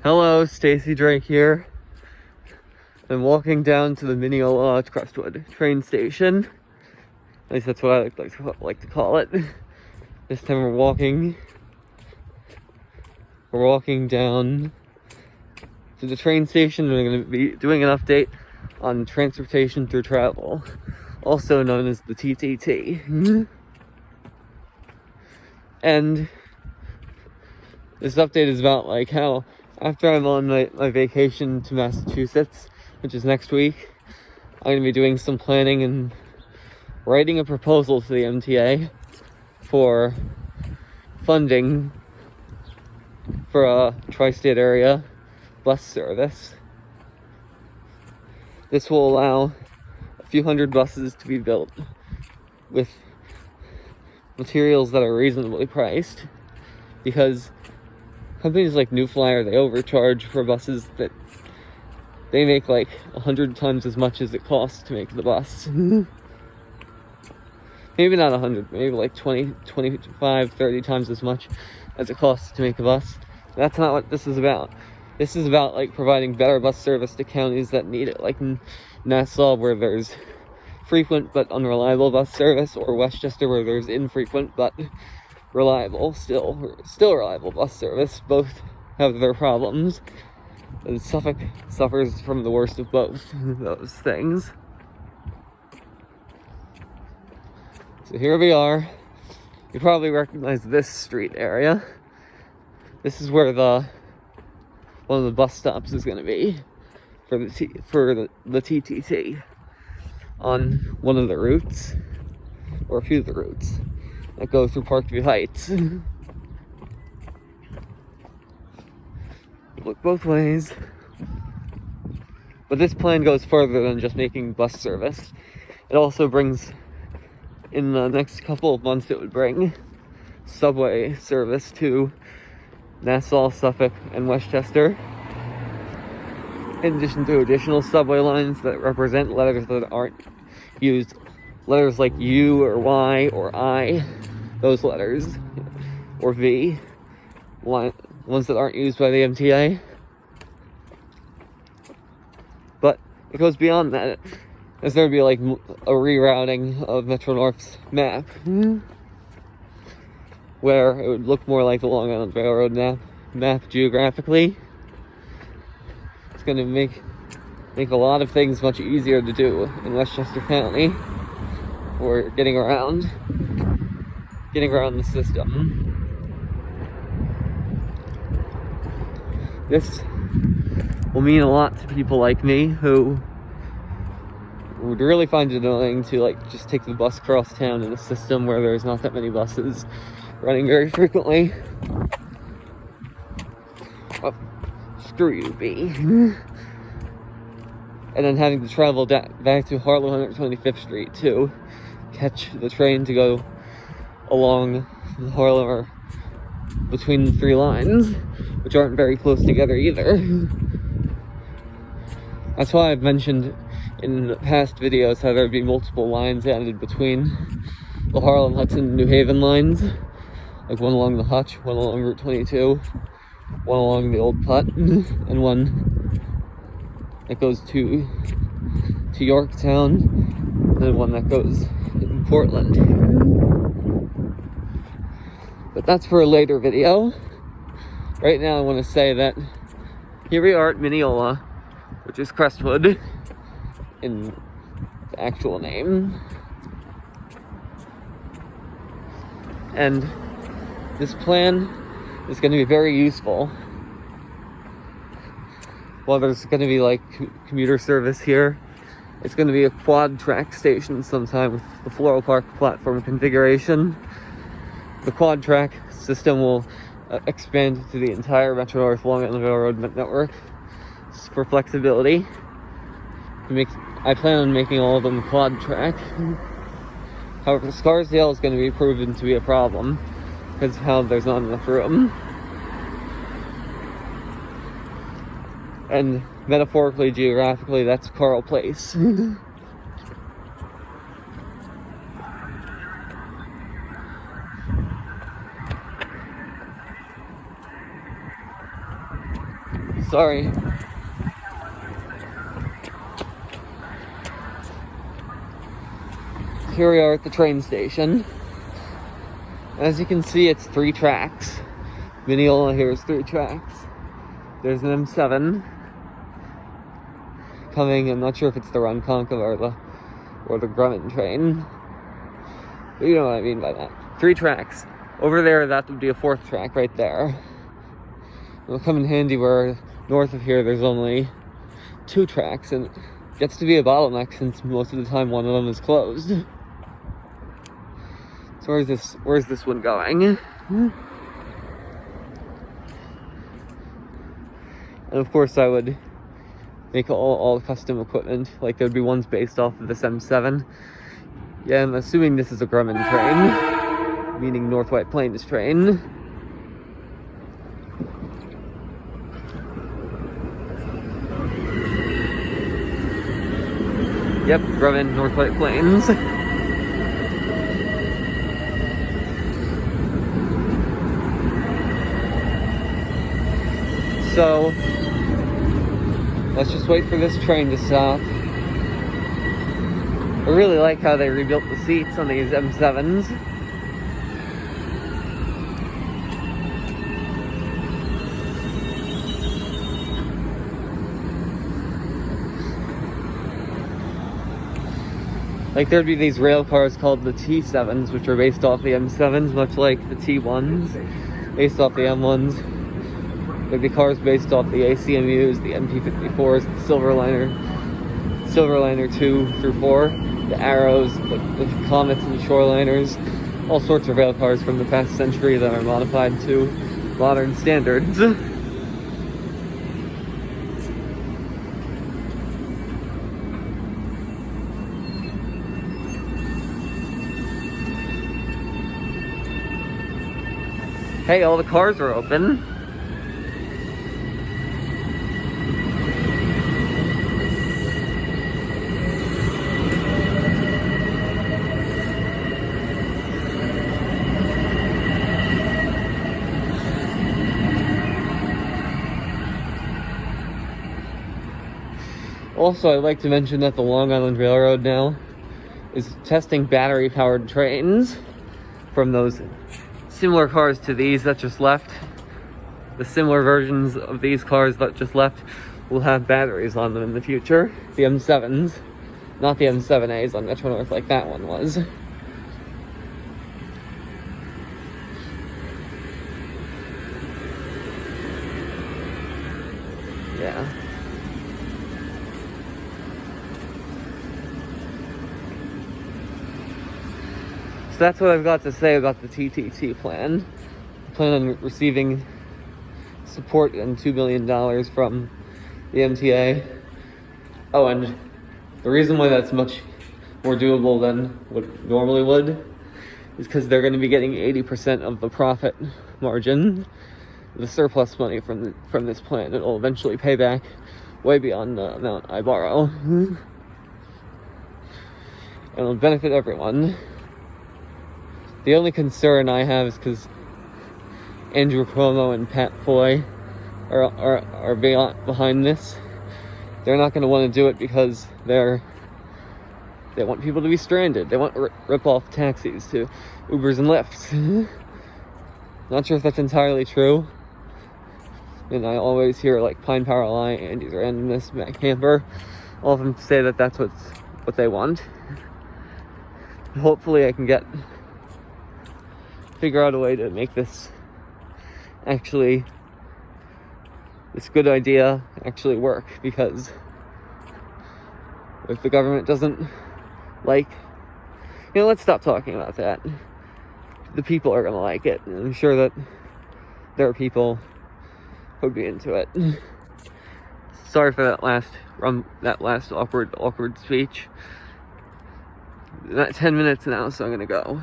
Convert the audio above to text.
Hello, Stacy Drake here. I'm walking down to the Mineola Crestwood train station. At least that's what I like to call it. This time we're walking down to the train station. We're going to be doing an update on transportation through travel, also known as the TTT. And this update is about like how after I'm on my vacation to Massachusetts, which is next week, I'm going to be doing some planning and writing a proposal to the MTA for funding for a tri-state area bus service. This will allow a few hundred buses to be built with materials that are reasonably priced, because companies like New Flyer, they overcharge for buses that they make like 100 times as much as it costs to make the bus. Maybe not 100, maybe like 20, 25, 30 times as much as it costs to make a bus. That's not what this is about. This is about like providing better bus service to counties that need it, like in Nassau, where there's frequent but unreliable bus service, or Westchester, where there's infrequent but reliable, still reliable bus service. Both have their problems, and Suffolk suffers from the worst of both those things. So here we are. You probably recognize this street area. This is where one of the bus stops is going to be for the TTT on one of the routes, or a few of the routes that go through Parkview Heights. Look both ways. But this plan goes further than just making bus service. It also brings, in the next couple of months, it would bring subway service to Nassau, Suffolk, and Westchester, in addition to additional subway lines that represent letters that aren't used. Letters like U or Y or I, those letters, or V, ones that aren't used by the MTA. But it goes beyond that. There's going to be like a rerouting of Metro North's map, where it would look more like the Long Island Railroad map geographically. It's going to make a lot of things much easier to do in Westchester County for getting around the system. This will mean a lot to people like me who would really find it annoying to like just take the bus across town in a system where there's not that many buses running very frequently. Oh, screw you, B. And then having to travel back to Harlem 125th Street to catch the train to go along the Harlem, or between the three lines, which aren't very close together either. That's why I've mentioned in past videos how there'd be multiple lines added between the Harlem, Hudson, New Haven lines, like one along the Hutch, one along Route 22, one along the Old Putt, and one that goes to Yorktown, and one that goes in Portland. But that's for a later video. Right now I want to say that here we are at Mineola, which is Crestwood in the actual name. And this plan is going to be very useful. Well, there's going to be like commuter service here. It's going to be a quad track station sometime with the Floral Park platform configuration. The quad track system will expand to the entire Metro North Long Island Railroad network for flexibility. I plan on making all of them quad track. However, Scarsdale is going to be proven to be a problem because of how there's not enough room. And metaphorically, geographically, that's Carl Place. Sorry. Here we are at the train station. As you can see, it's 3 tracks. Mineola here is 3 tracks. There's an M7 coming. I'm not sure if it's the Ronkonkoma or the Grumman train. But you know what I mean by that. 3 tracks. Over there, that would be a 4th track right there. It'll come in handy where north of here there's only 2 tracks, and it gets to be a bottleneck since most of the time one of them is closed. So where's this one going? And of course I would make all custom equipment, like there'd be ones based off of this M7. Yeah, I'm assuming this is a Grumman train, meaning North White Plains train. Yep, Grumman, North White Plains. So, let's just wait for this train to stop. I really like how they rebuilt the seats on these M7s. Like, there'd be these rail cars called the T7s, which are based off the M7s, much like the T1s, based off the M1s. There'd be cars based off the ACMUs, the MP54s, the Silverliner 2 through 4, the Arrows, the Comets and Shoreliners, all sorts of rail cars from the past century that are modified to modern standards. Hey, all the cars are open. Also, I'd like to mention that the Long Island Railroad now is testing battery-powered trains from those similar cars to these that just left. The similar versions of these cars that just left will have batteries on them in the future. The M7s, not the M7As on Metro North like that one was. Yeah. So that's what I've got to say about the TTT plan. I plan on receiving support and $2 million from the MTA. Oh, and the reason why that's much more doable than what it normally would is because they're going to be getting 80% of the profit margin, the surplus money from this plan. It'll eventually pay back way beyond the amount I borrow. And it'll benefit everyone. The only concern I have is because Andrew Cuomo and Pat Foy are behind this. They're not going to want to do it because they want people to be stranded. They want rip-off taxis to Ubers and Lyfts. Not sure if that's entirely true. And I always hear like Pine Power Line, Andy's Randomness, Matt Camper, all of them say that that's what they want. Hopefully I can figure out a way to make this good idea actually work, because if the government doesn't let's stop talking about that. The people are gonna like it, and I'm sure that there are people who would be into it. Sorry for that last awkward speech. Not 10 minutes now, so I'm gonna go.